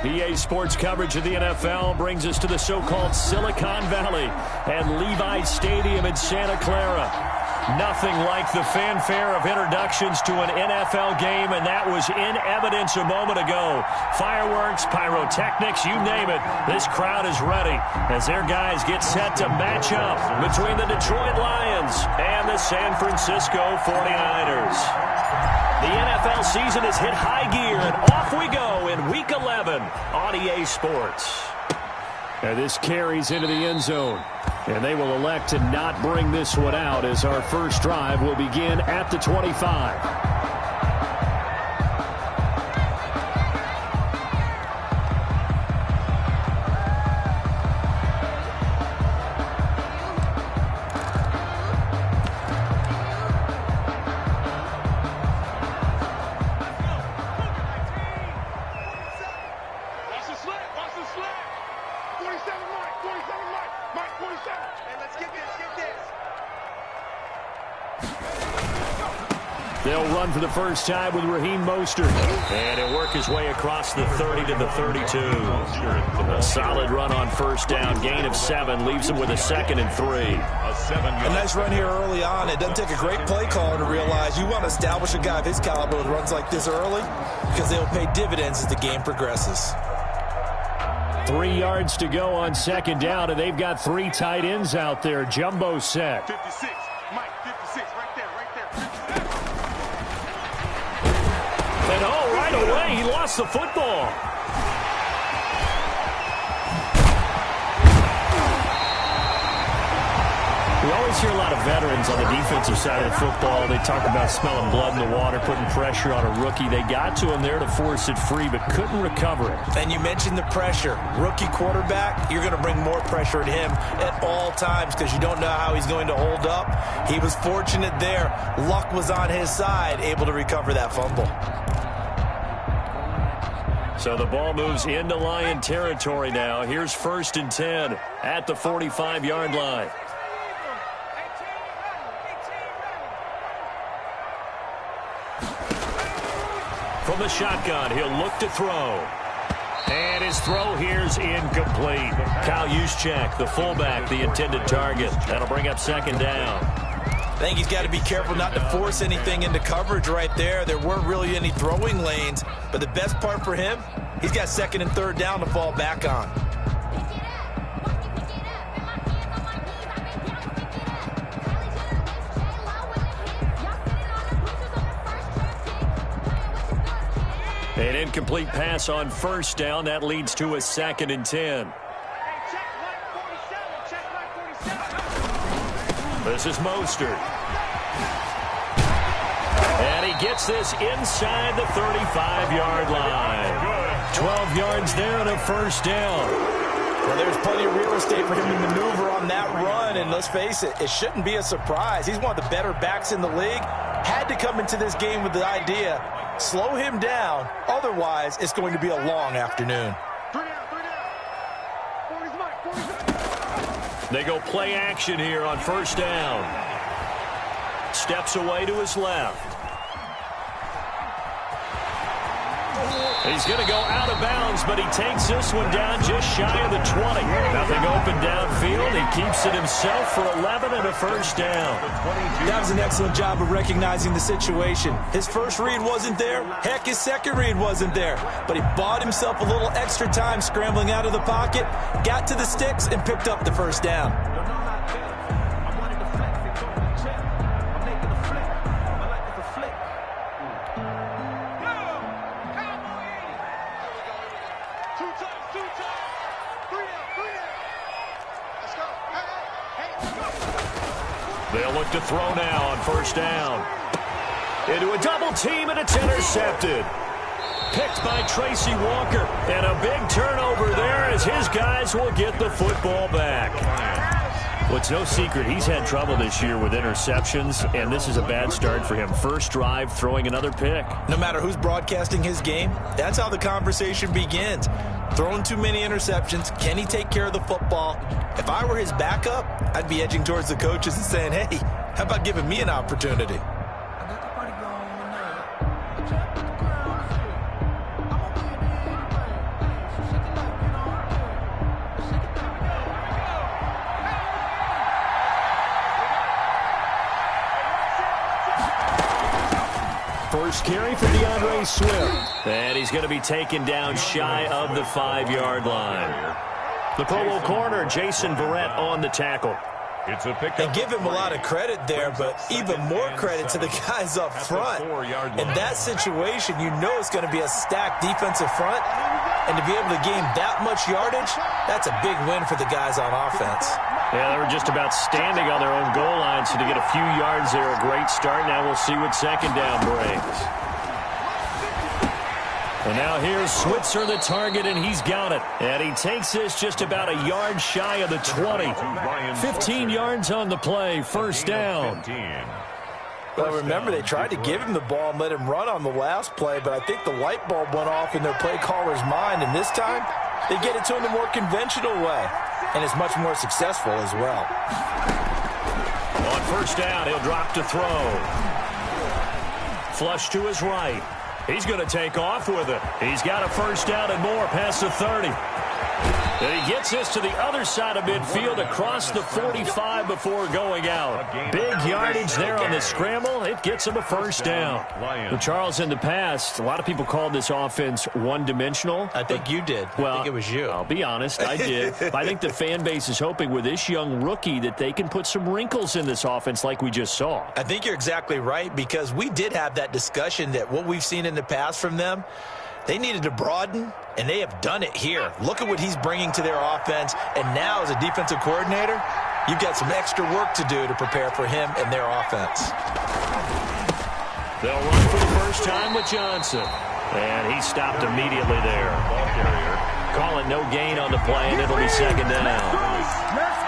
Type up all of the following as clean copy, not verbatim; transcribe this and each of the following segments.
EA Sports coverage of the NFL brings us to the so-called Silicon Valley and Levi's Stadium in Santa Clara. Nothing like the fanfare of introductions to an NFL game, and that was in evidence a moment ago. Fireworks, pyrotechnics, you name it. This crowd is ready as their guys get set to match up between the Detroit Lions and the San Francisco 49ers. The NFL season has hit high gear, and off we go in Week 11 on EA Sports. And this carries into the end zone. And they will elect to not bring this one out as our first drive will begin at the 25. They'll run for the first time with Raheem Mostert. And he'll work his way across the 30 to the 32. A solid run on first down. Gain of 7 leaves him with a 2nd and 3. A nice run here early on. It doesn't take a great play caller to realize you want to establish a guy of his caliber with runs like this early because they'll pay dividends as the game progresses. 3 yards to go on second down, and they've got 3 tight ends out there. Jumbo set. 56. Mike, 56. Right there. And right away, he lost the football. We always hear a lot of veterans on the defensive side of the football. They talk about smelling blood in the water, putting pressure on a rookie. They got to him there to force it free, but couldn't recover it. And you mentioned the pressure. Rookie quarterback, you're going to bring more pressure at him at all times because you don't know how he's going to hold up. He was fortunate there. Luck was on his side, able to recover that fumble. So the ball moves into Lion territory now. Here's 1st and 10 at the 45-yard line. From the shotgun, he'll look to throw. And his throw here's incomplete. Kyle Juszczyk, the fullback, the intended target. That'll bring up 2nd down. I think he's got to be careful not to force anything into coverage right there. There weren't really any throwing lanes, but the best part for him, he's got 2nd and 3rd down to fall back on. An incomplete pass on first down. That leads to a 2nd and 10. This is Mostert. And he gets this inside the 35-yard line. 12 yards there and a first down. Well, there's plenty of real estate for him to maneuver on that run, and let's face it, it shouldn't be a surprise. He's one of the better backs in the league. Had to come into this game with the idea, slow him down, otherwise it's going to be a long afternoon. They go play action here on first down. Steps away to his left. He's going to go out of bounds, but he takes this one down just shy of the 20. Nothing open downfield. He keeps it himself for 11 and a first down. That was an excellent job of recognizing the situation. His first read wasn't there. Heck, his second read wasn't there. But he bought himself a little extra time scrambling out of the pocket, got to the sticks, and picked up the first down. They'll look to throw now on first down. Into a double team, and it's intercepted. Picked by Tracy Walker. And a big turnover there as his guys will get the football back. Well, it's no secret he's had trouble this year with interceptions, and this is a bad start for him. First drive, throwing another pick. No matter who's broadcasting his game, that's how the conversation begins. Throwing too many interceptions, can he take care of the football? If I were his backup, I'd be edging towards the coaches and saying, hey, how about giving me an opportunity? First carry for DeAndre Swift. And he's going to be taken down shy of the 5-yard line. The Pro Bowl corner, Jason Verrett, on the tackle. It's a pick. And give him a lot of credit there, but even more credit to the guys up front. In that situation, you know it's going to be a stacked defensive front. And to be able to gain that much yardage, that's a big win for the guys on offense. Yeah, they were just about standing on their own goal line, so to get a few yards there, a great start. Now we'll see what second down brings. And now here's Switzer, the target, and he's got it. And he takes this just about a yard shy of the 20. 15 yards on the play, first down. Well, remember, they tried to give him the ball and let him run on the last play, but I think the light bulb went off in their play caller's mind, and this time they get it to him the more conventional way, and it's much more successful as well. On first down, he'll drop to throw. Flush to his right. He's going to take off with it. He's got a first down and more past the 30. And he gets this to the other side of midfield across the 45 before going out. Big yardage there on the scramble. It gets him a first down. Well, Charles, in the past, a lot of people called this offense one-dimensional. I think you did. Well, I think it was you. I'll be honest, I did. I think the fan base is hoping with this young rookie that they can put some wrinkles in this offense like we just saw. I think you're exactly right, because we did have that discussion that what we've seen in the past from them, they needed to broaden, and they have done it here. Look at what he's bringing to their offense, and now as a defensive coordinator, you've got some extra work to do to prepare for him and their offense. They'll run for the first time with Johnson, and he stopped immediately there. Ball carrier. Call it no gain on the play, and it'll be second down.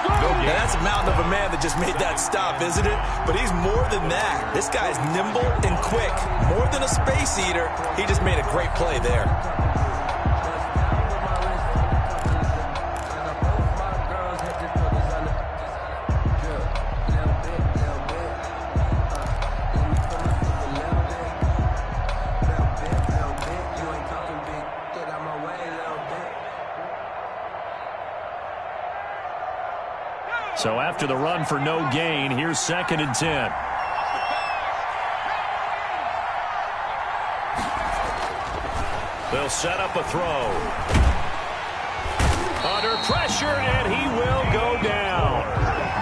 Now that's a mountain of a man that just made that stop, isn't it? But he's more than that. This guy's nimble and quick. More than a space eater, he just made a great play there. So after the run for no gain, here's second and 10. They'll set up a throw. Under pressure, and he will go down.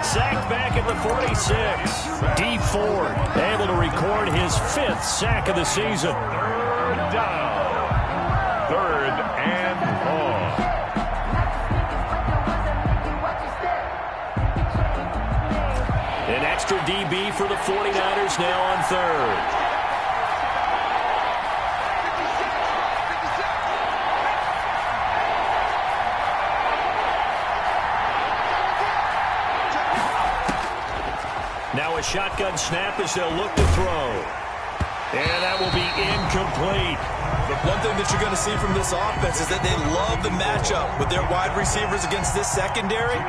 Sacked back at the 46. D. Ford able to record his 5th sack of the season. Third down. Third and long. An extra DB for the 49ers now on third. Now a shotgun snap as they'll look to throw. And that will be incomplete. The one thing that you're going to see from this offense is that they love the matchup with their wide receivers against this secondary.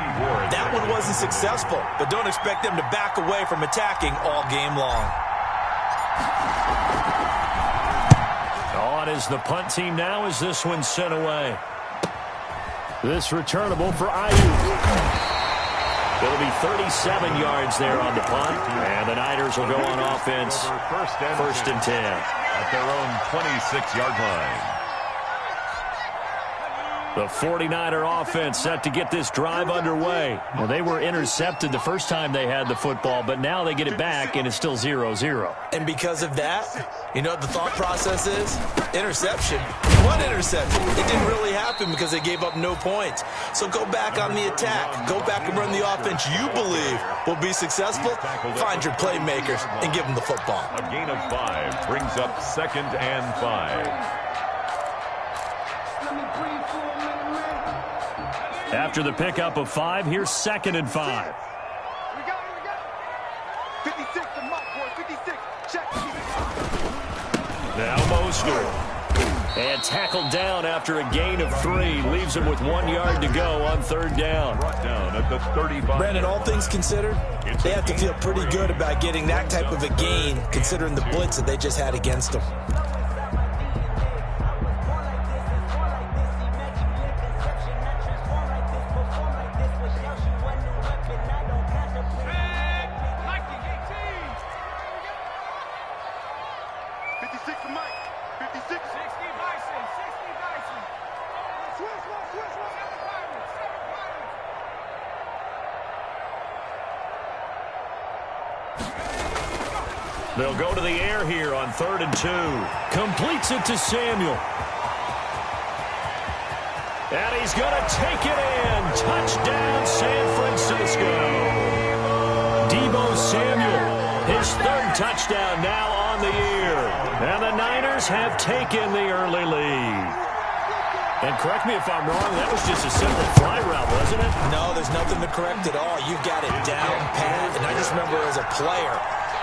That one wasn't successful, but don't expect them to back away from attacking all game long. On is the punt team now as this one's sent away. This returnable for Ayuk. It'll be 37 yards there on the punt, and the Niners will go on offense first and 10. At their own 26-yard line. The 49er offense set to get this drive underway. Well, they were intercepted the first time they had the football, but now they get it back, and it's still 0-0. And because of that, you know what the thought process is? Interception. One interception. It didn't really happen because they gave up no points. So go back on the attack. Go back and run the offense you believe will be successful. Find your playmakers and give them the football. A gain of 5 brings up second and 5. After the pickup of 5, here's second and 5. We got 56 to Mike, boy. 56. Check. Now Mostert. And tackled down after a gain of 3. Leaves him with 1 yard to go on third down. Brought down at the 35. Brandon, all things considered, they have to feel pretty good about getting that type of a gain considering the blitz that they just had against them. They'll go to the air here on 3rd and 2. Completes it to Samuel. And he's going to take it in. Touchdown, San Francisco. Deebo Samuel, his 3rd touchdown now on the year. And the Niners have taken the early lead. And correct me if I'm wrong, that was just a simple fly route, wasn't it? No, there's nothing to correct at all. You've got it down pat. And I just remember as a player,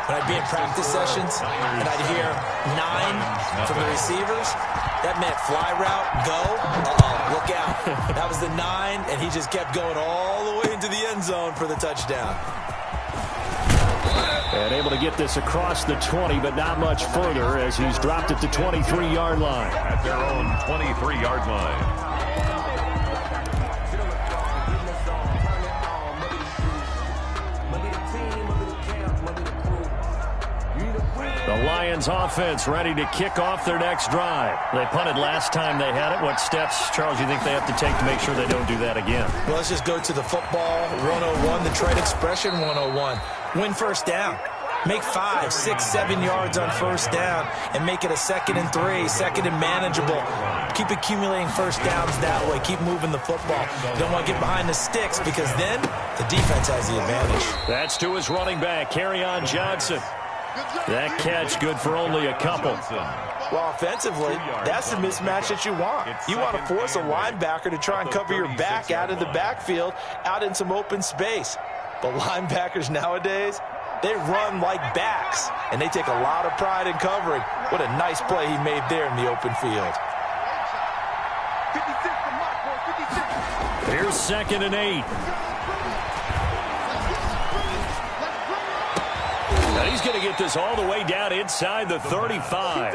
when I'd be in practice sessions and I'd hear 9 from the receivers, that meant fly route, go, look out. That was the 9, and he just kept going all the way into the end zone for the touchdown. And able to get this across the 20, but not much further as he's dropped it to 23-yard line. At their own 23-yard line. The Lions offense ready to kick off their next drive. They punted last time they had it. What steps, Charles, you think they have to take to make sure they don't do that again? Well, let's just go to the football 101, the trade expression 101. Win first down. Make 5, 6, 7 yards on first down and make it a 2nd and 3, 2nd and manageable. Keep accumulating first downs that way. Keep moving the football. You don't want to get behind the sticks because then the defense has the advantage. That's to his running back, Kerryon Johnson. That catch good for only a couple. Well, offensively, that's the mismatch that you want. You want to force a linebacker to try and cover your back out of the backfield, out in some open space. But linebackers nowadays, they run like backs, and they take a lot of pride in covering. What a nice play he made there in the open field. 56 to Mark, boy, 56. Here's 2nd and 8. Now he's going to get this all the way down inside the 35.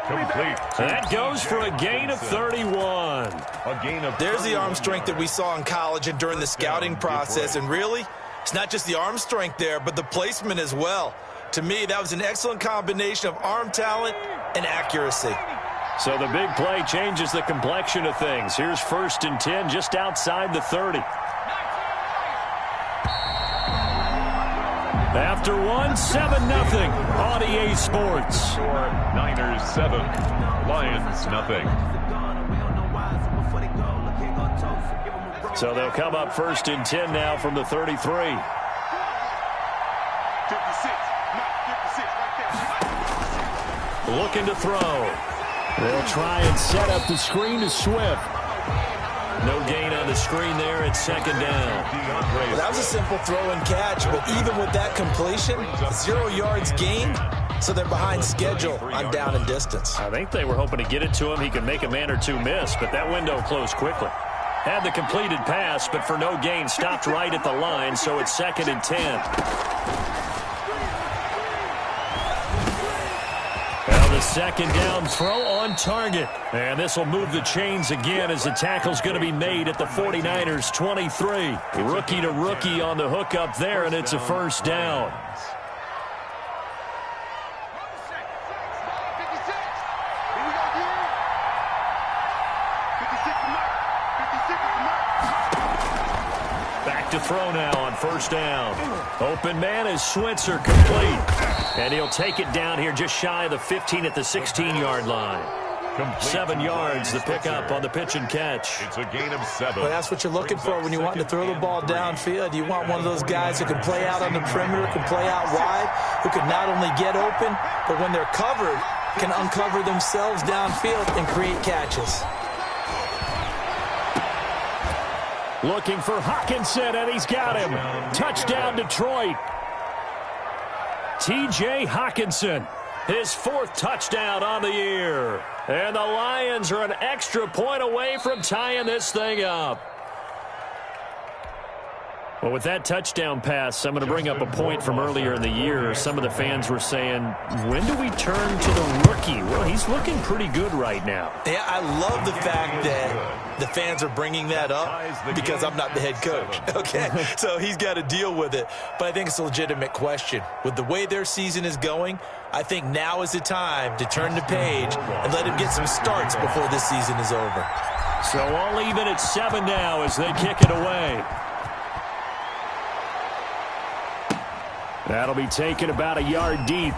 Complete. That goes for a gain of 31. A gain of There's the arm strength that we saw in college and during the scouting process, and really, it's not just the arm strength there, but the placement as well. To me, that was an excellent combination of arm talent and accuracy. So the big play changes the complexion of things. Here's 1st and 10 just outside the 30. After 1, 7-0 on EA Sports. Niners 7, Lions nothing. So they'll come up 1st and 10 now from the 33. 56. Mike, 56 right there. Looking to throw. They'll try and set up the screen to Swift. No gain on the screen there at 2nd down. Well, that was a simple throw and catch, but even with that completion, 0 yards gained, so they're behind schedule on down and distance. I think they were hoping to get it to him. He could make a man or two miss, but that window closed quickly. Had the completed pass, but for no gain, stopped right at the line, so it's 2nd and 10. Now the 2nd down throw on target. And this will move the chains again as the tackle's going to be made at the 49ers 23. Rookie to rookie on the hook up there, and it's a 1st down. 56. Here we go again. 56 to Mike. 56 to Mike. Back to throw now on 1st down. Open man is Switzer, complete. And he'll take it down here just shy of the 15 at the 16-yard line. 7 yards, the pickup on the pitch and catch. It's a gain of 7. Well, that's what you're looking for when you want to throw the ball downfield. You want one of those guys who can play out on the perimeter, can play out wide, who can not only get open, but when they're covered, can uncover themselves downfield and create catches. Looking for Hawkinson, and he's got him. Touchdown, Detroit. T.J. Hawkinson, his 4th touchdown on the year. And the Lions are an extra point away from tying this thing up. Well, with that touchdown pass, I'm going to bring up a point from earlier in the year. Some of the fans were saying, when do we turn to the rookie? Well, he's looking pretty good right now. Yeah, I love the fact that the fans are bringing that up because I'm not the head coach, okay? So he's got to deal with it. But I think it's a legitimate question. With the way their season is going, I think now is the time to turn the page and let him get some starts before this season is over. So all even at 7 now as they kick it away. That'll be taken about a yard deep.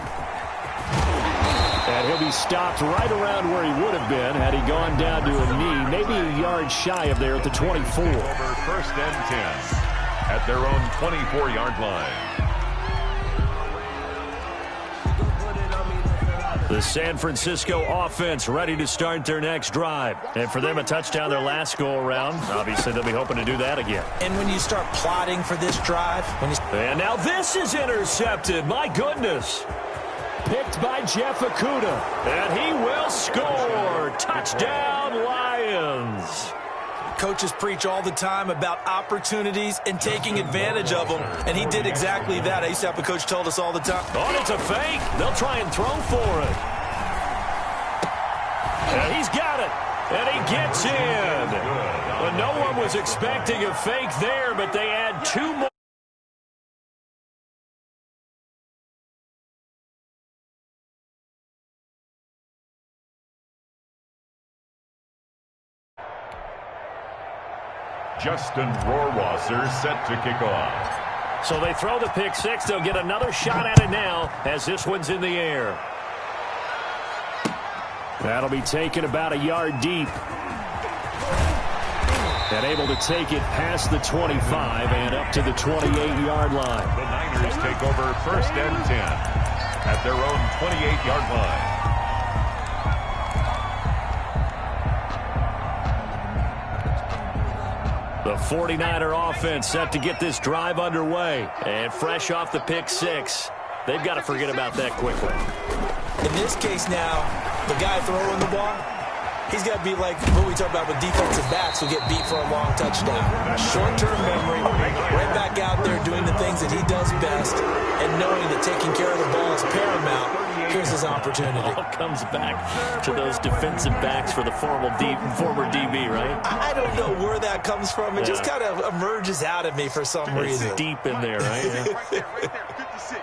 And he'll be stopped right around where he would have been had he gone down to a knee, maybe a yard shy of there at the 24. Over 1st and 10 at their own 24-yard line. The San Francisco offense ready to start their next drive. And for them, a touchdown their last go-around. Obviously, they'll be hoping to do that again. And when you start plotting for this drive... And now this is intercepted. My goodness. Picked by Jeff Okudah. And he will score. Touchdown, Lions. Coaches preach all the time about opportunities and taking advantage of them, and he did exactly that. I used to have a coach told us all the time. Oh, it's a fake. They'll try and throw for it. And he's got it. And he gets in. Well, no one was expecting a fake there, but they add 2 more. Justin Rohrwasser set to kick off. So they throw the pick six. They'll get another shot at it now as this one's in the air. That'll be taken about a yard deep. And able to take it past the 25 and up to the 28-yard line. The Niners take over 1st and 10 at their own 28-yard line. The 49er offense set to get this drive underway. And fresh off the pick six, they've got to forget about that quickly. In this case now, the guy throwing the ball, he's got to be like what we talk about with defensive backs who get beat for a long touchdown. Short-term memory, right back out there doing the things that he does best, and knowing that taking care of the ball is paramount. Here's his opportunity. It all comes back to those defensive backs for the former DB, right? I don't know where that comes from. It just kind of emerges out of me for some reason. It's deep in there, right? Yeah. Right there, 56.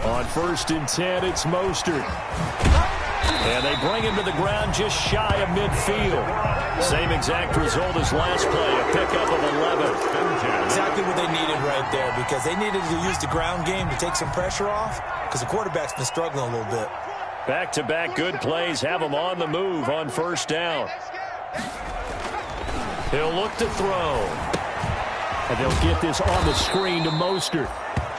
On 1st and 10, it's Mostert. And they bring him to the ground just shy of midfield. Same exact result as last play, a pickup of 11. Exactly what they needed right there, because they needed to use the ground game to take some pressure off, because the quarterback's been struggling a little bit. Back-to-back good plays have him on the move on 1st down. He'll look to throw. And they'll get this on the screen to Mostert.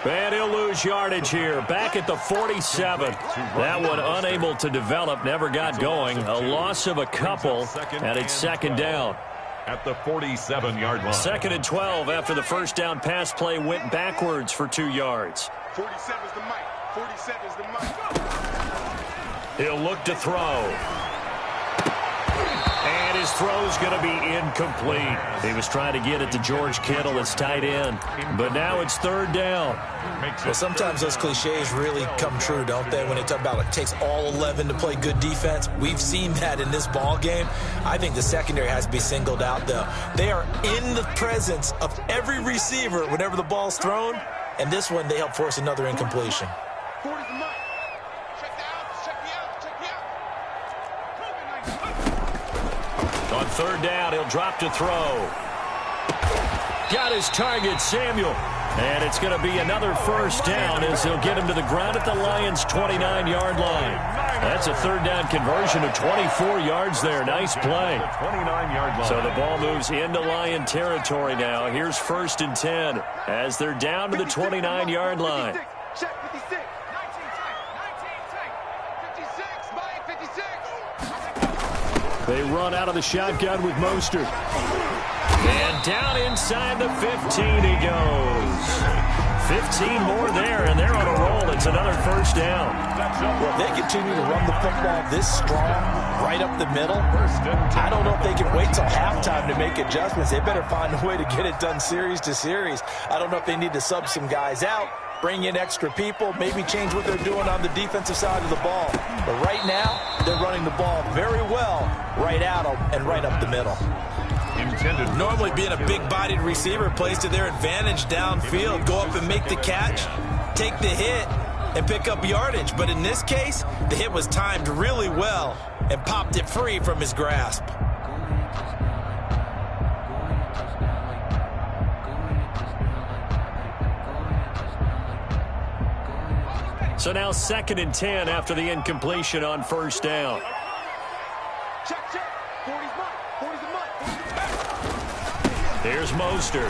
And he'll lose yardage here. Back at the 47. That one unable to develop, never got going. A loss of a couple, and it's 2nd down. At the 47-yard line. 2nd and 12 after the 1st down pass play went backwards for 2 yards. 47's the mic. 47's the mic. He'll look to throw. And his throw's going to be incomplete. He was trying to get it to George Kittle, his tight end. But now it's 3rd down. Well, sometimes those cliches really come true, don't they? When they talk about it takes all 11 to play good defense. We've seen that in this ball game. I think the secondary has to be singled out, though. They are in the presence of every receiver whenever the ball's thrown. And this one, they help force another incompletion. 40's the mic. Check the out. Check me out. Check me out. On 3rd down, he'll drop to throw. Got his target, Samuel. And it's going to be another 1st down as they'll get him to the ground at the Lions' 29-yard line. That's a 3rd down conversion of 24 yards there. Nice play. 29-yard line. So the ball moves into Lion territory now. Here's 1st and 10 as they're down to the 29-yard line. Check 56. 56. 56. They run out of the shotgun with Mostert. And down inside the 15 he goes. 15 more there, and they're on a roll. It's another 1st down. Well, if they continue to run the football this strong, right up the middle, I don't know if they can wait till halftime to make adjustments. They better find a way to get it done series to series. I don't know if they need to sub some guys out, bring in extra people, maybe change what they're doing on the defensive side of the ball. But right now, they're running the ball very well right out and right up the middle. Normally being a big-bodied receiver plays to their advantage downfield. Go up and make the catch, take the hit, and pick up yardage. But in this case, the hit was timed really well and popped it free from his grasp. So now 2nd and 10 after the incompletion on first down. Check, check. 40's mine. 40's a mine. Here's Mostert.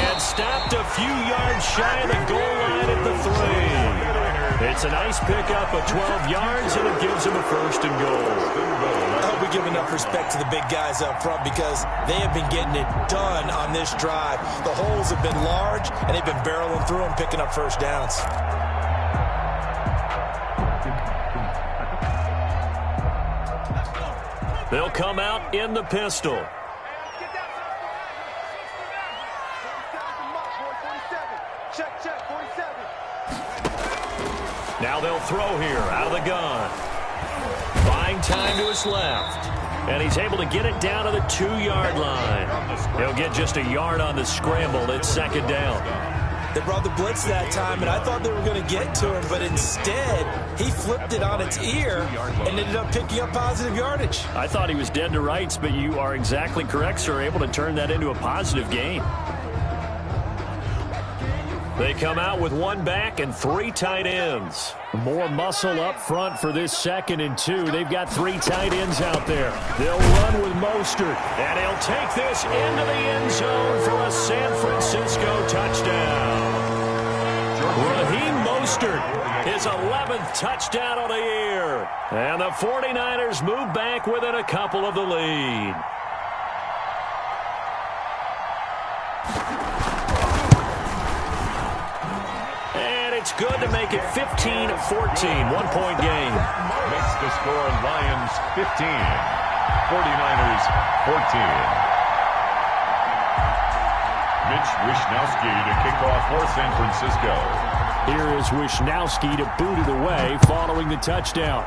And stopped a few yards shy of the goal line at the 3. It's a nice pickup of 12 yards, and it gives him a 1st and goal. I hope we give enough respect to the big guys up front because they have been getting it done on this drive. The holes have been large, and they've been barreling through them, picking up first downs. They'll come out in the pistol. Check, check. 47. Now they'll throw here out of the gun. Buying time to his left. And he's able to get it down to the 2-yard line. He'll get just a yard on the scramble. It's 2nd down. They brought the blitz that time, and I thought they were going to get to him, but instead, he flipped it on its ear and ended up picking up positive yardage. I thought he was dead to rights, but you are exactly correct, sir. Able to turn that into a positive gain. They come out with 1 back and 3 tight ends. More muscle up front for this 2nd and 2. They've got 3 tight ends out there. They'll run with Mostert, and he'll take this into the end zone for a San Francisco touchdown. Raheem Mostert, his 11th touchdown of the year. And the 49ers move back within a couple of the lead. It's good to make it 15-14, 1-point game. Makes the score Lions 15, 49ers 14. Mitch Wishnowsky to kick off for San Francisco. Here is Wishnowsky to boot it away following the touchdown.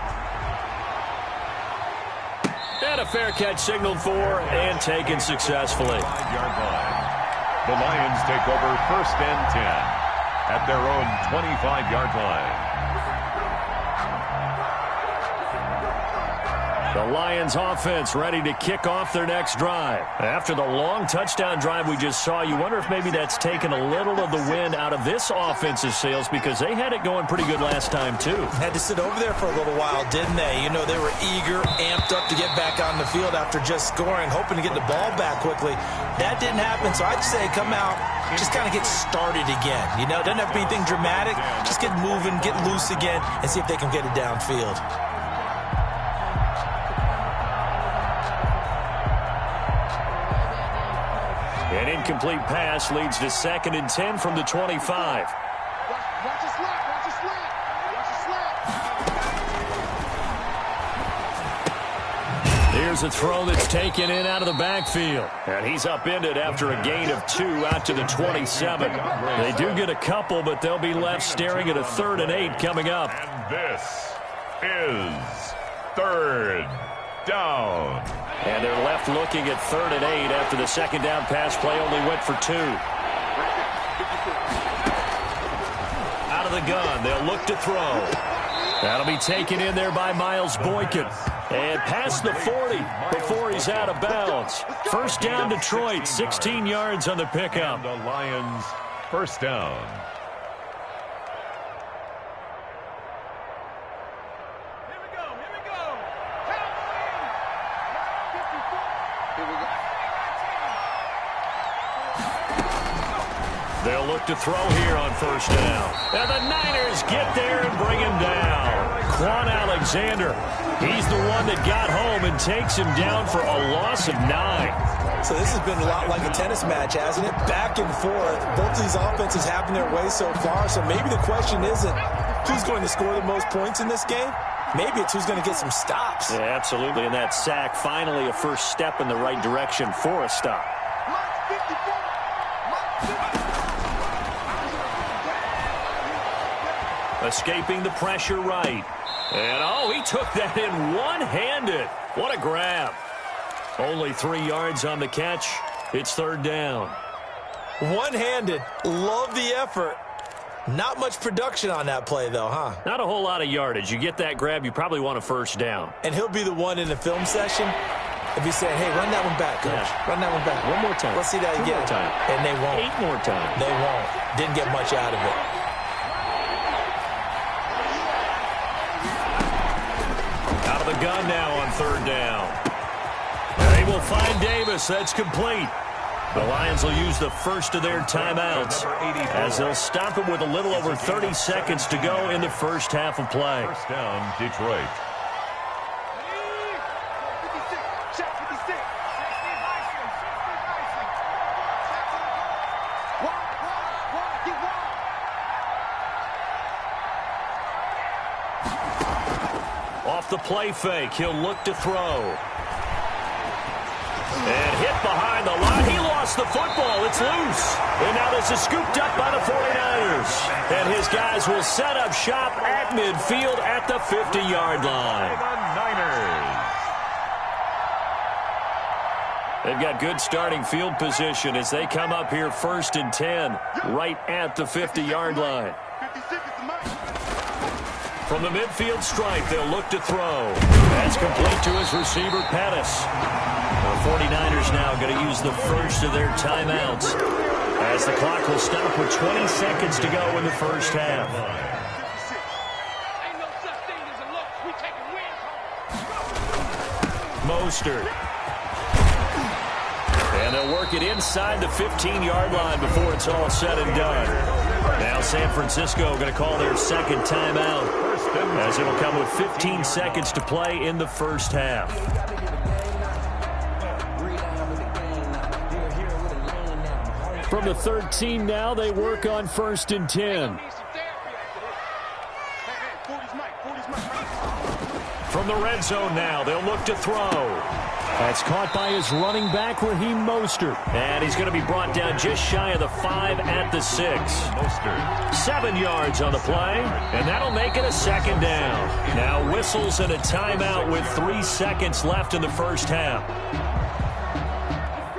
And a fair catch signaled for and taken successfully. 5-yard line. The Lions take over 1st and 10. At their own 25-yard line. The Lions offense ready to kick off their next drive. After the long touchdown drive we just saw, you wonder if maybe that's taken a little of the wind out of this offensive sails because they had it going pretty good last time too. Had to sit over there for a little while, didn't they? You know, they were eager, amped up to get back on the field after just scoring, hoping to get the ball back quickly. That didn't happen, so I'd say come out, just kind of get started again. You know, doesn't have to be anything dramatic. Just get moving, get loose again, and see if they can get it downfield. An incomplete pass leads to 2nd and 10 from the 25. Watch the slap. Watch the slap. Watch the slap. Here's a throw that's taken in out of the backfield. And he's upended after a gain of 2 out to the 27. They do get a couple, but they'll be left staring at a 3rd and 8 coming up. And this is 3rd down. And they're left looking at 3rd and 8 after the 2nd down pass play only went for 2. Out of the gun, they'll look to throw. That'll be taken in there by Miles Boykin. And past the 40 before he's out of bounds. 1st down Detroit, 16 yards on the pickup. And the Lions 1st down. They'll look to throw here on 1st down. And the Niners get there and bring him down. Quan Alexander, he's the one that got home and takes him down for a loss of 9. So this has been a lot like a tennis match, hasn't it? Back and forth. Both of these offenses having their way so far. So maybe the question isn't who's going to score the most points in this game. Maybe it's who's going to get some stops. Yeah, absolutely. And that sack, finally a first step in the right direction for a stop. Escaping the pressure right. And, oh, he took that in one-handed. What a grab. Only 3 yards on the catch. It's 3rd down. One-handed. Love the effort. Not much production on that play, though, huh? Not a whole lot of yardage. You get that grab, you probably want a 1st down. And he'll be the one in the film session if he's saying, hey, run that one back, coach. Yeah. Run that one back. One more time. Let's see that again. 2 more time. And they won't. 8 more times. They won't. Didn't get much out of it. Out of the gun now on 3rd down. They will find Davis. That's complete. The Lions will use the first of their timeouts as they'll stop it with a little over 30 seconds to go in the first half of play. First down, Detroit. 56. Check 56. Wide. Get wide. Off the play fake, he'll look to throw. And hit behind the line. He lost the football. It's loose. And now this is scooped up by the 49ers. And his guys will set up shop at midfield at the 50-yard line. They've got good starting field position as they come up here 1st and 10 right at the 50-yard line. 56 is the mark. From the midfield stripe, they'll look to throw. That's complete to his receiver, Pettis. The 49ers now going to use the first of their timeouts as the clock will stop with 20 seconds to go in the first half. Ain't no such thing as a look. We taking wins home. Mostert. And they'll work it inside the 15-yard line before it's all said and done. Now San Francisco going to call their second timeout as it'll come with 15 seconds to play in the first half. From the 13 now, they work on 1st and 10. From the red zone now, they'll look to throw. That's caught by his running back, Raheem Mostert. And he's going to be brought down just shy of the 5 at the 6. Mostert. 7 yards on the play, and that'll make it a 2nd down. Now whistles and a timeout with 3 seconds left in the first half.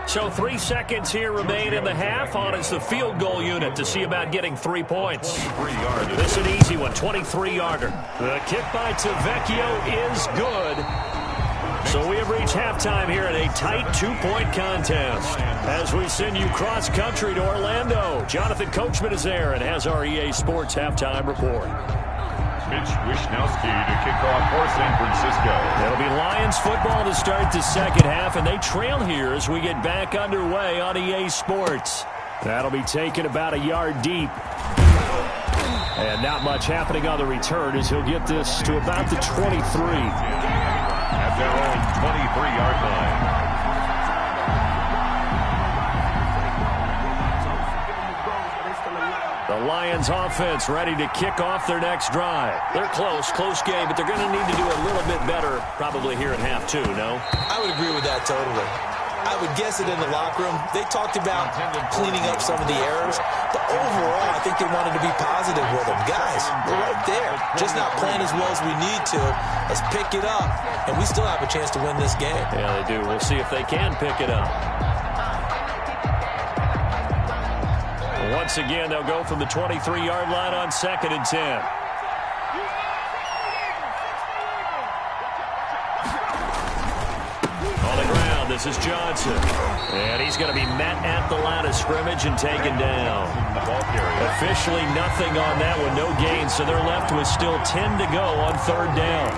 So 3 seconds here remain in the half. On is the field goal unit to see about getting 3 points. 23-yarder. This is an easy one, 23-yarder. The kick by Tavecchio is good. So we have reached halftime here in a tight 2-point contest. As we send you cross-country to Orlando, Jonathan Coachman is there and has our EA Sports halftime report. Mitch Wisnowski to kick off for San Francisco. It'll be Lions football to start the second half, and they trail here as we get back underway on EA Sports. That'll be taken about a yard deep. And not much happening on the return as he'll get this to about the 23. At their own 23-yard line. The Lions offense ready to kick off their next drive. They're close game, but they're going to need to do a little bit better probably here in half 2, no? I would agree with that totally. I would guess it in the locker room. They talked about cleaning up some of the errors, but overall, I think they wanted to be positive with them. Guys, we're right there. Just not playing as well as we need to. Let's pick it up, and we still have a chance to win this game. Yeah, they do. We'll see if they can pick it up. Once again, they'll go from the 23-yard line on 2nd and 10. On the ground, this is Johnson. And he's going to be met at the line of scrimmage and taken down. Officially nothing on that one, no gain, so they're left with still 10 to go on 3rd down.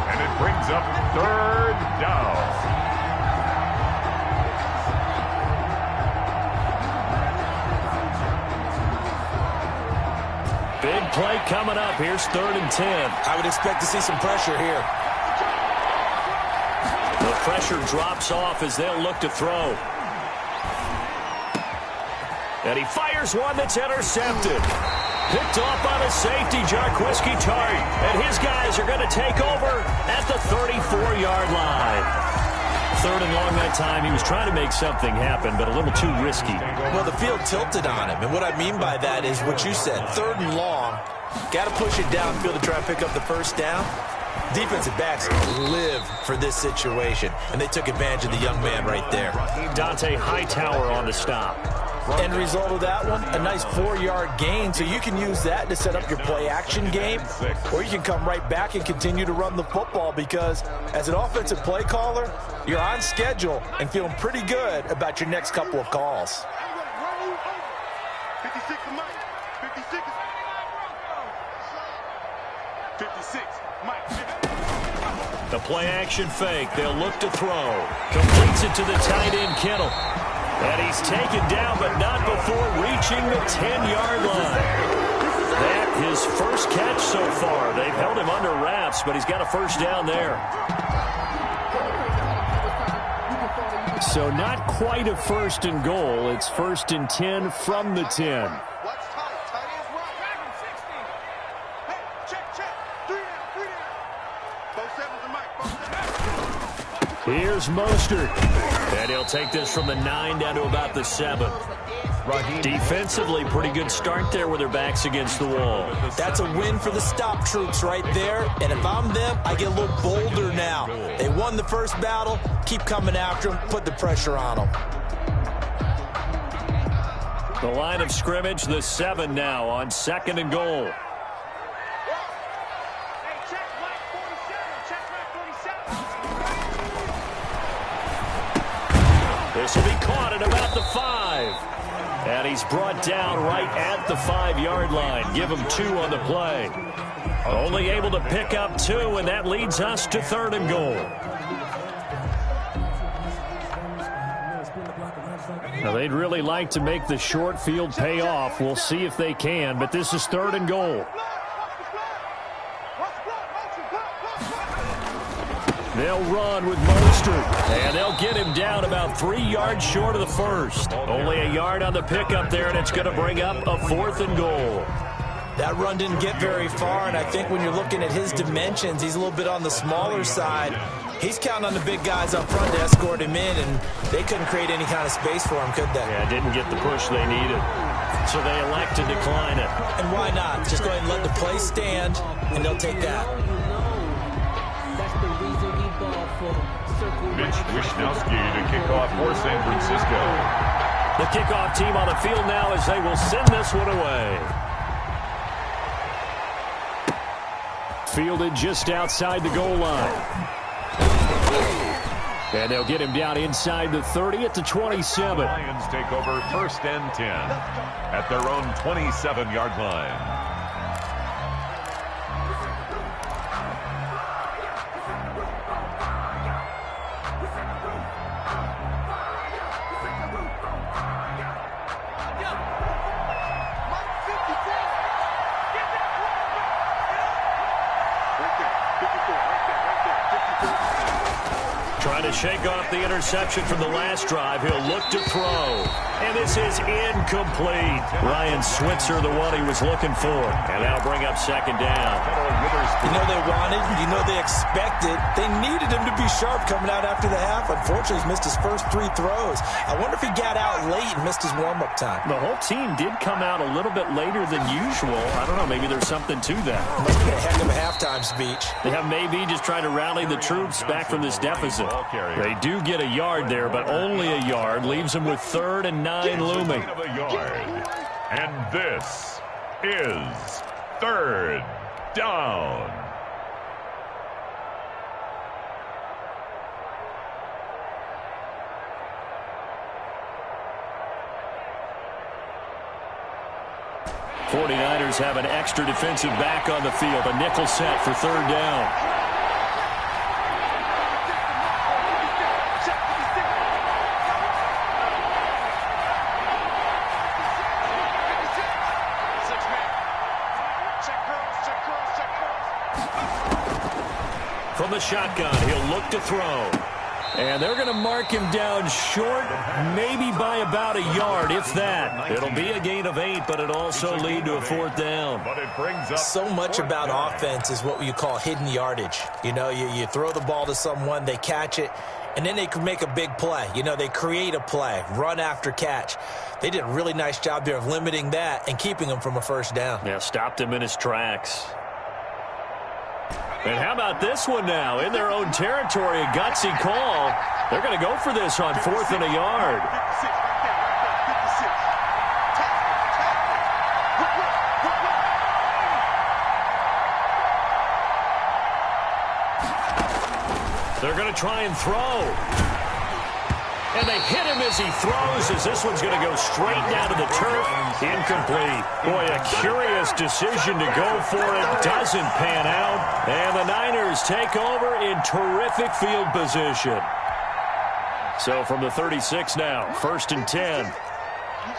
And it brings up 3rd down. Big play coming up. Here's 3rd and 10. I would expect to see some pressure here. The pressure drops off as they'll look to throw. And he fires one that's intercepted. Picked off by the safety, Jarquiski Tart. And his guys are going to take over at the 34-yard line. 3rd and long that time. He was trying to make something happen, but a little too risky. Well, the field tilted on him, and what I mean by that is what you said. 3rd and long, got to push it downfield to try and pick up the first down. Defensive backs live for this situation, and they took advantage of the young man right there. Dante Hightower on the stop. End result of that one, a nice 4-yard gain. So you can use that to set up your play-action game, or you can come right back and continue to run the football because as an offensive play caller, you're on schedule and feeling pretty good about your next couple of calls. 56 Mike. 56. 56 Mike. The play-action fake. They'll look to throw. Completes it to the tight end, Kittle. And he's taken down, but not before reaching the 10-yard line. That his first catch so far. They've held him under wraps, but he's got a first down there. So not quite a first and goal. It's first and 10 from the 10. Here's Mostert. And he'll take this from the 9 down to about the 7. Defensively, pretty good start there with their backs against the wall. That's a win for the stop troops right there. And if I'm them, I get a little bolder now. They won the first battle. Keep coming after them. Put the pressure on them. The line of scrimmage, the 7 now on 2nd and goal. This will be caught at about the 5. And he's brought down right at the 5-yard line. Give him 2 on the play. Only able to pick up 2, and that leads us to 3rd and goal. Now, they'd really like to make the short field pay off. We'll see if they can, but this is 3rd and goal. They'll run with Mostert, and they'll get him down about 3 yards short of the first. Only a yard on the pickup there, and it's going to bring up a 4th and goal. That run didn't get very far, and I think when you're looking at his dimensions, he's a little bit on the smaller side. He's counting on the big guys up front to escort him in, and they couldn't create any kind of space for him, could they? Yeah, didn't get the push they needed, so they elect to decline it. And why not? Just go ahead and let the play stand, and they'll take that. Mitch Wishnowsky to kick off for San Francisco. The kickoff team on the field now as they will send this one away. Fielded just outside the goal line. And they'll get him down inside the 30 at the 27. The Lions take over 1st and 10 at their own 27-yard line. Trying to shake off the interception from the last drive. He'll look to throw. And this is incomplete. Ryan Switzer, the one he was looking for. And that'll bring up 2nd down. You know they wanted, you know they expected. They needed him to be sharp coming out after the half. Unfortunately, he's missed his first 3 throws. I wonder if he got out late and missed his warm-up time. The whole team did come out a little bit later than usual. I don't know, maybe there's something to that. Must have been a heck of a halftime speech. Yeah, maybe just trying to rally the troops back from this deficit. They do get a yard there, but only a yard. Leaves them with 3rd and 9 looming. And this is 3rd down. '49ers have an extra defensive back on the field. A nickel set for 3rd down. From the shotgun, he'll look to throw. And they're going to mark him down short, maybe by about a yard, if that. It'll be a gain of 8, but it'll also lead to a 4th down. But it brings up so much about offense is what you call hidden yardage. You know, you throw the ball to someone, they catch it, and then they can make a big play. You know, they create a play, run after catch. They did a really nice job there of limiting that and keeping him from a 1st down. Yeah, stopped him in his tracks. And how about this one now? In their own territory, a gutsy call. They're going to go for this on 4th and a yard. They're going to try and throw. And they hit him as he throws, as this one's going to go straight down to the turf. Incomplete. Boy, a curious decision to go for it. Doesn't pan out. And the Niners take over in terrific field position. So from the 36 now, 1st and 10. You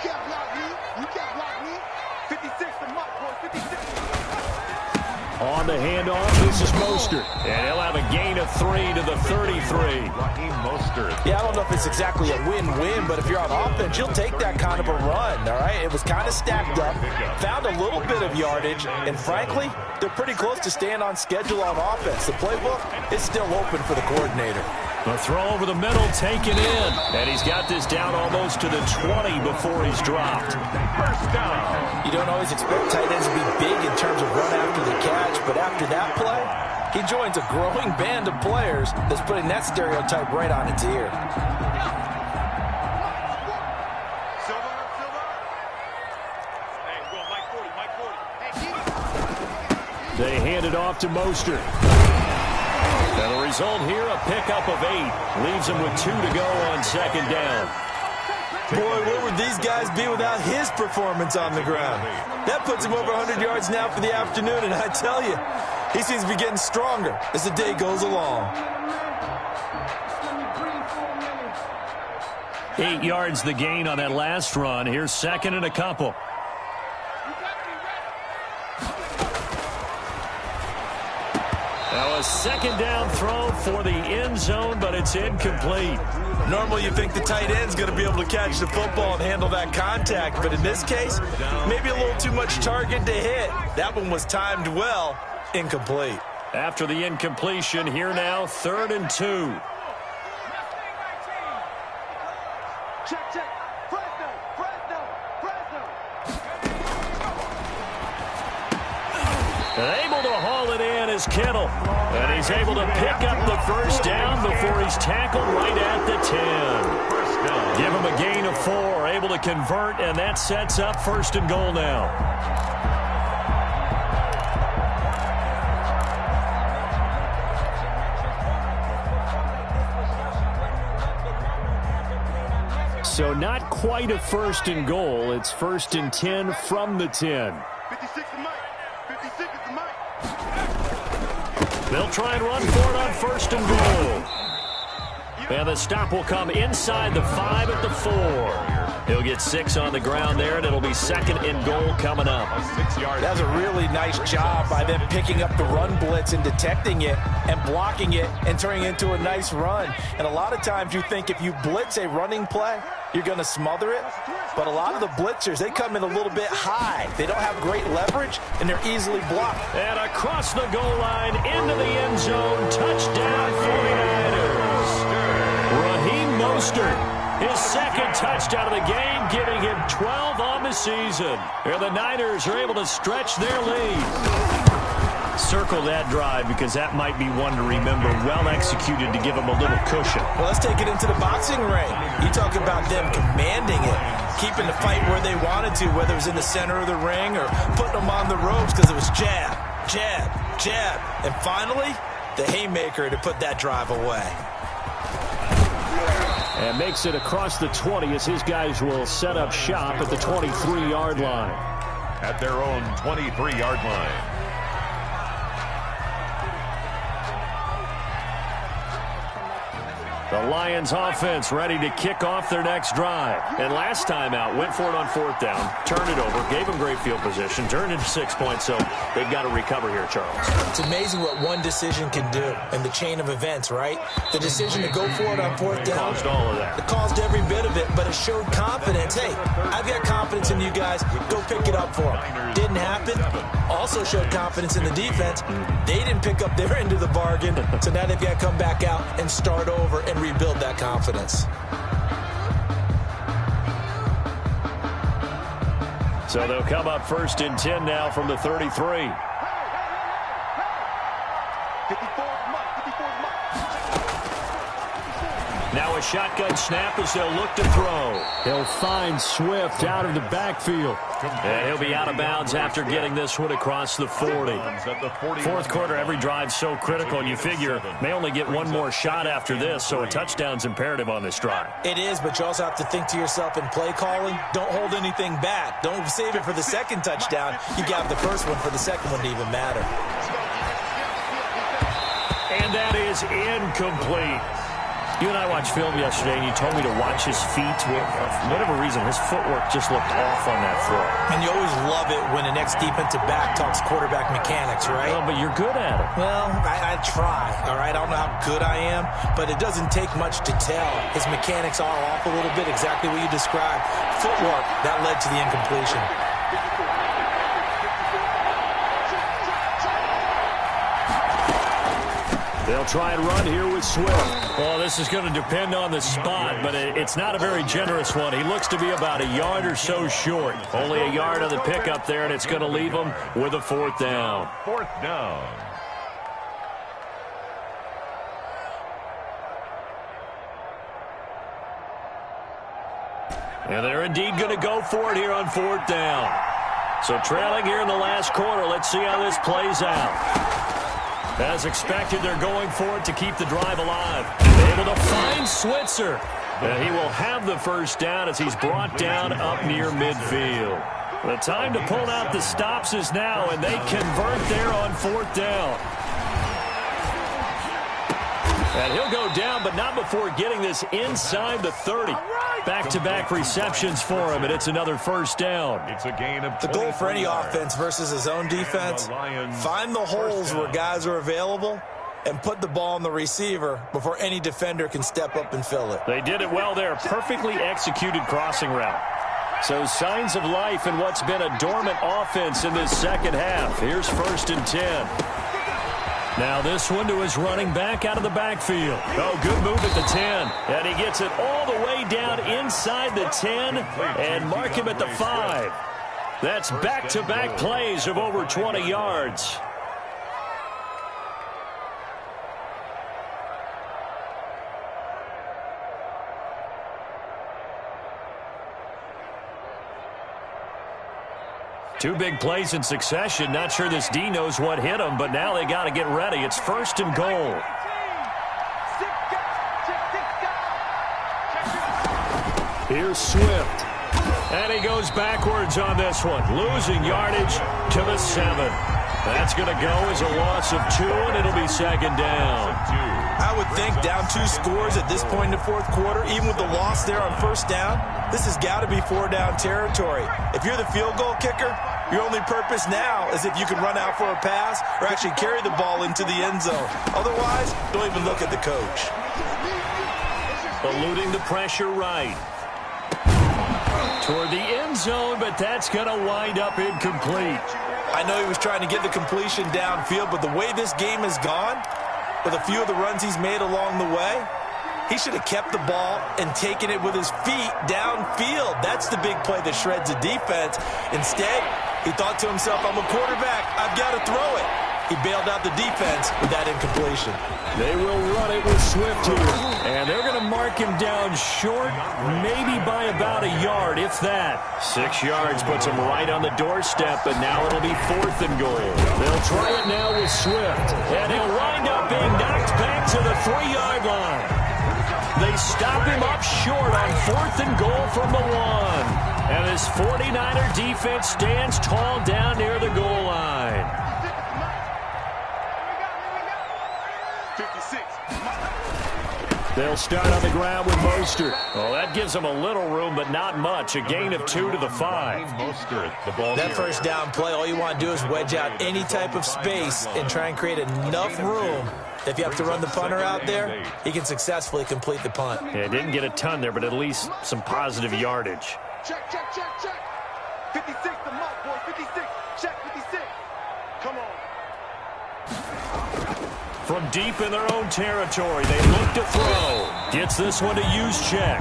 can't block me. You can't block me. 56 to Mike, boy. 56. On the handoff, this is Mostert. And he'll have a gain of 3 to the 33. Yeah, I don't know if it's exactly a win-win, but if you're on offense, you'll take that kind of a run, all right? It was kind of stacked up, found a little bit of yardage, and frankly, they're pretty close to staying on schedule on offense. The playbook is still open for the coordinator. The throw over the middle, taken in. And he's got this down almost to the 20 before he's dropped. First down. You don't always expect tight ends to be big in terms of run after the catch, but after that play, he joins a growing band of players that's putting that stereotype right on its ear. They hand it off to Mostert. And the result here, a pickup of 8. Leaves him with 2 to go on 2nd down. Boy, where would these guys be without his performance on the ground? That puts him over 100 yards now for the afternoon, and I tell you, he seems to be getting stronger as the day goes along. 8 yards the gain on that last run. Here's 2nd and a couple. Now a 2nd down throw for the end zone, but it's incomplete. Normally you think the tight end's going to be able to catch the football and handle that contact, but in this case, maybe a little too much target to hit. That one was timed well. Incomplete. After the incompletion, here now, 3rd and 2. Check. Fresno. And able to haul it in is Kittle. And he's able to pick up the 1st down before he's tackled right at the 10. Give him a gain of 4, able to convert, and that sets up 1st and goal now. So not quite a 1st and goal. It's 1st and 10 from the 10. 56 to Mike. 56 to Mike. They'll try and run for it on 1st and goal. And the stop will come inside the 5 at the 4. He'll get 6 on the ground there, and it'll be 2nd and goal coming up. 6 yards. That was a really nice job by them picking up the run blitz and detecting it and blocking it and turning it into a nice run. And a lot of times you think if you blitz a running play, you're going to smother it. But a lot of the blitzers, they come in a little bit high. They don't have great leverage, and they're easily blocked. And across the goal line, into the end zone, touchdown 49ers. Raheem Mostert. His 2nd touchdown of the game, giving him 12 on the season. And the Niners are able to stretch their lead. Circle that drive because that might be one to remember. Well executed to give them a little cushion. Well, let's take it into the boxing ring. You talk about them commanding it, keeping the fight where they wanted to, whether it was in the center of the ring or putting them on the ropes because it was jab, jab, jab. And finally, the haymaker to put that drive away. And makes it across the 20 as his guys will set up shop at the 23-yard line. At their own 23-yard line. The Lions offense ready to kick off their next drive. And last time out, went for it on 4th down, turned it over, gave them great field position, turned into 6 points, so they've got to recover here, Charles. It's amazing what one decision can do in the chain of events, right? The decision to go for it on 4th down. Caused all of that. It caused every bit of it, but it showed confidence. Hey, I've got confidence in you guys. Go pick it up for them. Didn't happen. Also showed confidence in the defense. They didn't pick up their end of the bargain, so now they've got to come back out and start over and rebuild that confidence. So they'll come up 1st and 10 now from the 33. 54 Mike. Now a shotgun snap as they'll look to throw. He'll find Swift out of the backfield. And he'll be out of bounds after getting this one across the 40. Fourth quarter, every drive's so critical, and you figure may only get one more shot after this, so a touchdown's imperative on this drive. It is, but you also have to think to yourself in play calling, don't hold anything back. Don't save it for the second touchdown. You got the first one for the second one to even matter. And that is incomplete. You and I watched film yesterday, and you told me to watch his feet. For whatever reason, his footwork just looked off on that throw. And you always love it when the next defensive back talks quarterback mechanics, right? Well, but you're good at it. Well, I try, all right? I don't know how good I am, but it doesn't take much to tell. His mechanics are off a little bit, exactly what you described. Footwork, that led to the incompletion. They'll try and run here with Swift. Well, this is going to depend on the spot, but it's not a very generous one. He looks to be about a yard or so short. Only a yard on the pickup there, and it's going to leave him with a fourth down. Fourth down. And they're indeed going to go for it here on fourth down. So trailing here in the last quarter, let's see how this plays out. As expected, they're going for it to keep the drive alive. Able to find Switzer. And he will have the first down as he's brought down up near midfield. The time to pull out the stops is now, and they convert there on fourth down. And he'll go down, but not before getting this inside the 30. Back-to-back receptions for him, and it's another first down. It's a gain of the goal for any offense versus his own defense, find the holes where guys are available and put the ball on the receiver before any defender can step up and fill it. They did it well there. Perfectly executed crossing route. So signs of life in what's been a dormant offense in this second half. Here's 1st and 10. Now this one to his running back out of the backfield. Oh, good move at the 10. And he gets it all the way down inside the 10 and mark him at the 5. That's back-to-back plays of over 20 yards. Two big plays in succession. Not sure this D knows what hit him, but now they got to get ready. It's 1st and goal. Here's Swift. And he goes backwards on this one. Losing yardage to the 7. That's going to go as a loss of 2, and it'll be 2nd down. I would think down 2 scores at this point in the fourth quarter, even with the loss there on 1st down, this has got to be 4-down territory. If you're the field goal kicker, your only purpose now is if you can run out for a pass or actually carry the ball into the end zone. Otherwise, don't even look at the coach. Eluding the pressure right. Toward the end zone, but that's going to wind up incomplete. I know he was trying to get the completion downfield, but the way this game has gone, with a few of the runs he's made along the way, he should have kept the ball and taken it with his feet downfield. That's the big play that shreds the defense. Instead, he thought to himself, I'm a quarterback, I've got to throw it. He bailed out the defense with that incompletion. They will run it with Swift here. And they're going to mark him down short, maybe by about a yard, if that. 6 yards puts him right on the doorstep, but now it'll be 4th and goal. They'll try it now with Swift. And he'll wind up being knocked back to the 3-yard line. They stop him up short on 4th and goal from the 1. And this 49er defense stands tall down near the goal line. 56. They'll start on the ground with Mostert. Well, that gives them a little room, but not much. A gain of 2 to the 5. That first down play, all you want to do is wedge out any type of space and try and create enough room. If you have to run the punter out there, he can successfully complete the punt. Yeah, didn't get a ton there, but at least some positive yardage. Check, check, check, check. 56, the mark, boy. 56. Check, 56. Come on. From deep in their own territory, they look to throw. Gets this one to use check.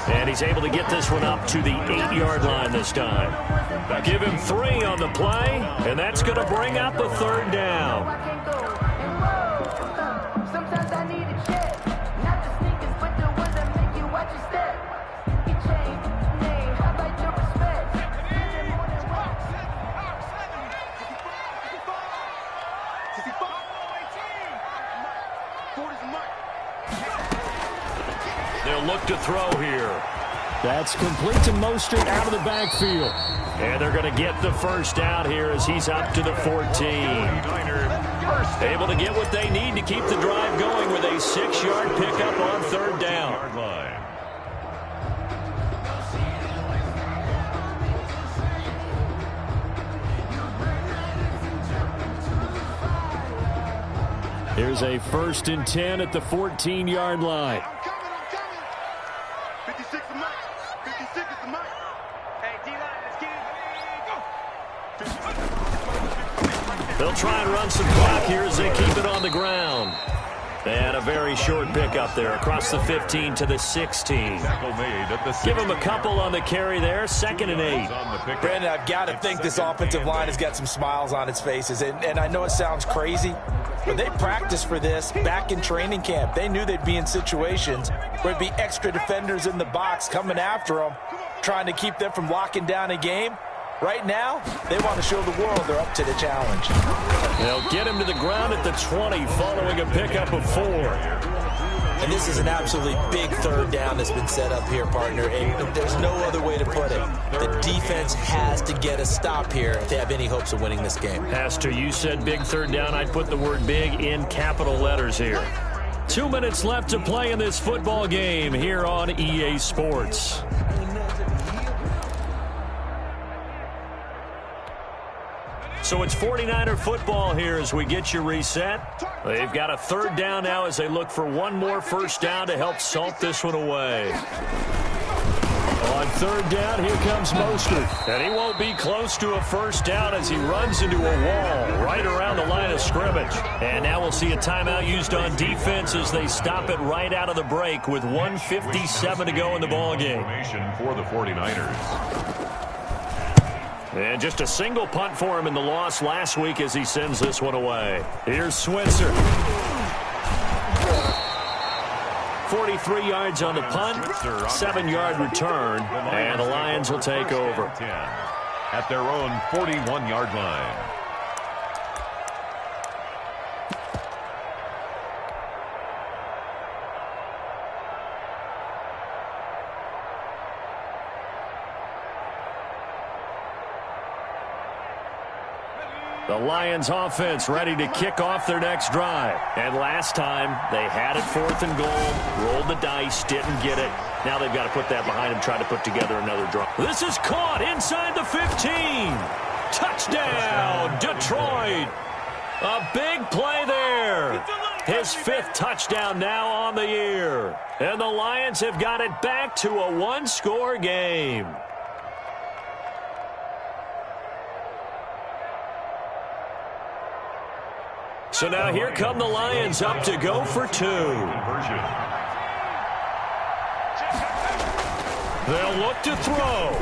And he's able to get this one up to the 8-yard line this time. Give him 3 on the play, and that's going to bring up a 3rd down. They'll look to throw here. That's complete to Mostert out of the backfield. And they're going to get the first down here as he's up to the 14. Able to get what they need to keep the drive going with a 6-yard pickup on third down. Here's a 1st and 10 at the 14-yard line. I'm coming. 56 is Mike. 56 is the Mike. Hey, D-line, let's get it. They'll try and run some clock here as they keep it on the ground. And a very short pickup there across the 15 to the 16. Give him a couple on the carry there. 2nd and 8. Brandon, I've got to think this offensive line has got some smiles on its faces. And I know it sounds crazy, but they practiced for this back in training camp. They knew they'd be in situations where it'd be extra defenders in the box coming after them, trying to keep them from locking down a game. Right now, they want to show the world they're up to the challenge. They'll get him to the ground at the 20 following a pickup of 4. And this is an absolutely big third down that's been set up here, partner. And there's no other way to put it. The defense has to get a stop here if they have any hopes of winning this game. Pastor, you said big third down. I'd put the word big in capital letters here. 2 minutes left to play in this football game here on EA Sports. So it's 49er football here as we get you reset. They've got a third down now as they look for one more first down to help salt this one away. On third down, here comes Mostert. And he won't be close to a first down as he runs into a wall right around the line of scrimmage. And now we'll see a timeout used on defense as they stop it right out of the break with 1:57 to go in the ballgame. For the 49ers. And just a single punt for him in the loss last week as he sends this one away. Here's Switzer. 43 yards on the punt, 7-yard return, and the Lions will take over. At their own 41-yard line. The Lions offense ready to kick off their next drive. And last time, they had it 4th and goal, rolled the dice, didn't get it. Now they've got to put that behind them, try to put together another drive. This is caught inside the 15. Touchdown, Detroit. A big play there. His 5th touchdown now on the year. And the Lions have got it back to a 1-score game. So now here come the Lions up to go for 2. They'll look to throw.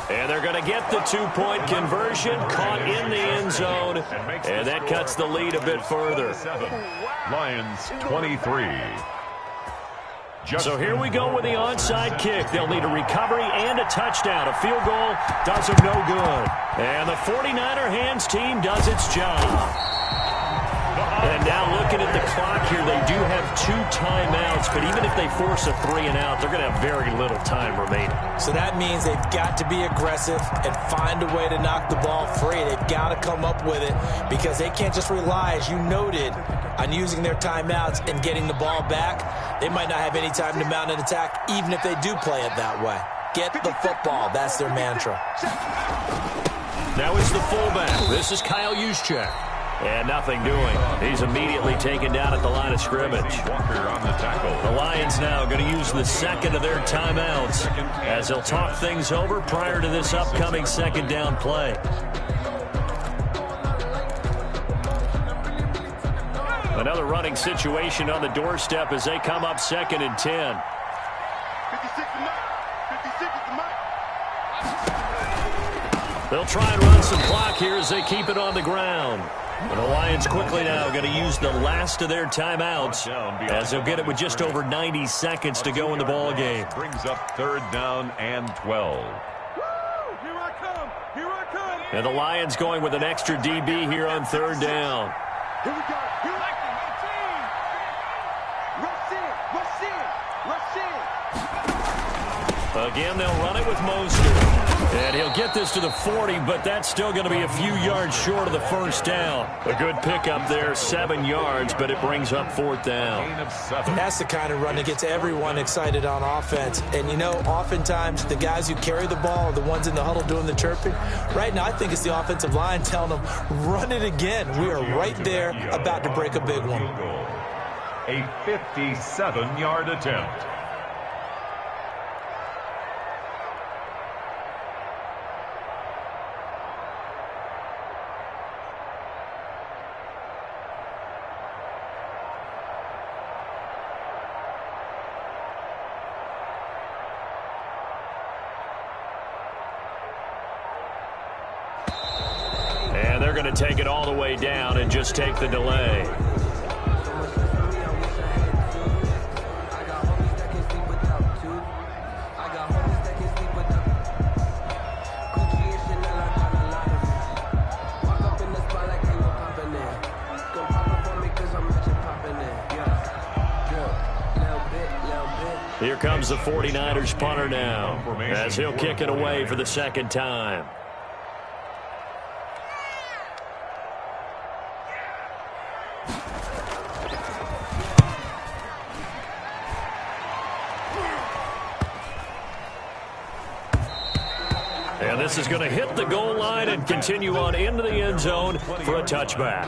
And they're going to get the 2-point conversion, caught in the end zone. And that cuts the lead a bit further. Lions 23. So here we go with the onside kick. They'll need a recovery and a touchdown. A field goal does them no good. And the 49er hands team does its job. And now looking at the clock here, they do have 2 timeouts, but even if they force a 3 and out, they're going to have very little time remaining. So that means they've got to be aggressive and find a way to knock the ball free. They've got to come up with it because they can't just rely, as you noted, on using their timeouts and getting the ball back. They might not have any time to mount an attack, even if they do play it that way. Get the football. That's their mantra. Now it's the fullback. This is Kyle Juszczyk. And nothing doing. He's immediately taken down at the line of scrimmage. The Lions now going to use the 2nd of their timeouts as they'll talk things over prior to this upcoming 2nd down play. Another running situation on the doorstep as they come up 2nd and 10. 56 is Mike. 56 is the Mike. They'll try and run some clock here as they keep it on the ground. And the Lions quickly now going to use the last of their timeouts as they'll get it with just over 90 seconds to go in the ball game. Brings up 3rd down and 12. Here I come. Here I come. And the Lions going with an extra DB here on 3rd down. Here we go. Here we go. Rush in. Rush in. Rush in. Again, they'll run it with Mostert. And he'll get this to the 40, but that's still going to be a few yards short of the first down. A good pickup there, 7 yards, but it brings up 4th down. That's the kind of run that gets everyone excited on offense. And, you know, oftentimes the guys who carry the ball are the ones in the huddle doing the chirping. Right now, I think it's the offensive line telling them, run it again. We are right there about to break a big one. A 57-yard attempt. And they're going to take it all the way down and just take the delay. Here comes the 49ers punter now, as he'll kick it away for the second time. And this is going to hit the goal line and continue on into the end zone for a touchback.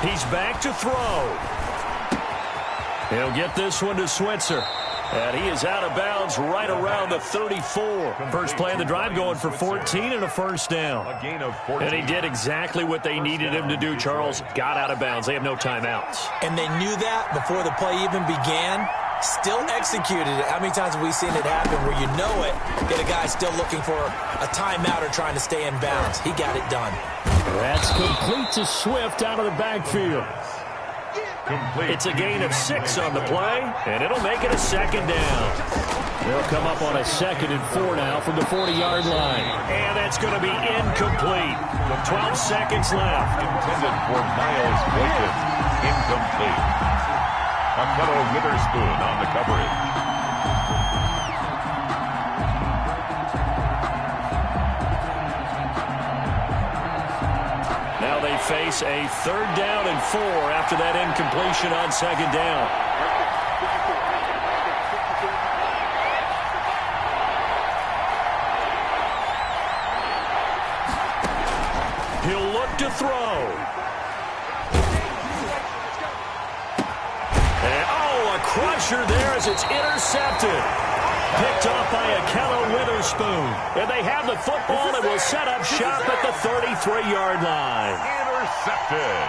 He's back to throw. He'll get this one to Switzer. And he is out of bounds right around the 34. First play of the drive going for 14 and a first down. A gain of 14. And he did exactly what they needed him to do, Charles. Got out of bounds. They have no timeouts. And they knew that before the play even began. Still executed it. How many times have we seen it happen where you know it, get a guy still looking for a timeout or trying to stay in bounds? He got it done. That's complete to Swift out of the backfield. Complete. It's a gain of 6 on the play, and it'll make it a second down. They'll come up on a 2nd and 4 now from the 40-yard line. And that's going to be incomplete. 12 seconds left. Intended for Miles Boykin. Incomplete. Akelo Witherspoon on the coverage. Now they face a 3rd down and 4 after that incompletion on 2nd down. He'll look to throw. And, oh, a crusher there as it's intercepted. Picked off by Akelo Witherspoon. And they have the football and will set up shop at the 33-yard line. Intercepted.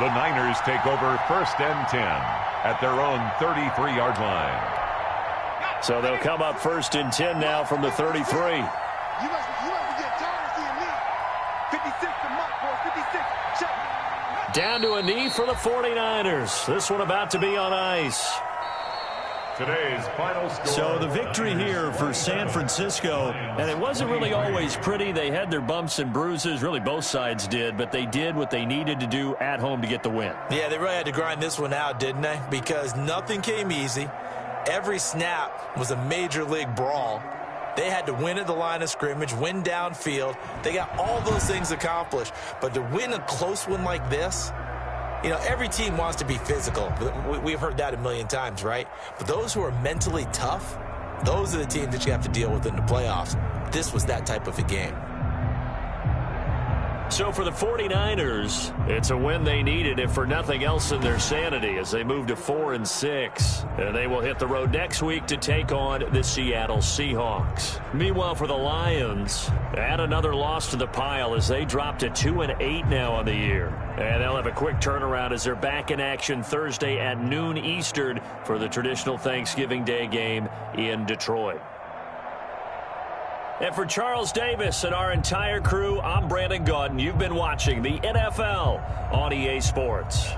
The Niners take over 1st and 10 at their own 33-yard line. So they'll come up 1st and 10 now from the 33. You must get tired of seeing me. 56 the mark, boy. 56. Check. Down to a knee for the 49ers. This one about to be on ice. Today's final score. So the victory here for San Francisco, and it wasn't really always pretty. They had their bumps and bruises. Really, both sides did, but they did what they needed to do at home to get the win. Yeah, they really had to grind this one out, didn't they? Because nothing came easy. Every snap was a major league brawl. They had to win at the line of scrimmage, win downfield. They got all those things accomplished. But to win a close one like this, you know, every team wants to be physical. We've heard that a million times, right? But those who are mentally tough, those are the teams that you have to deal with in the playoffs. This was that type of a game. So for the 49ers, it's a win they needed, if for nothing else in their sanity, as they move to 4-6. And they will hit the road next week to take on the Seattle Seahawks. Meanwhile, for the Lions, add another loss to the pile as they drop to 2-8 now on the year. And they'll have a quick turnaround as they're back in action Thursday at noon Eastern for the traditional Thanksgiving Day game in Detroit. And for Charles Davis and our entire crew, I'm Brandon Gaudin. You've been watching the NFL on EA Sports.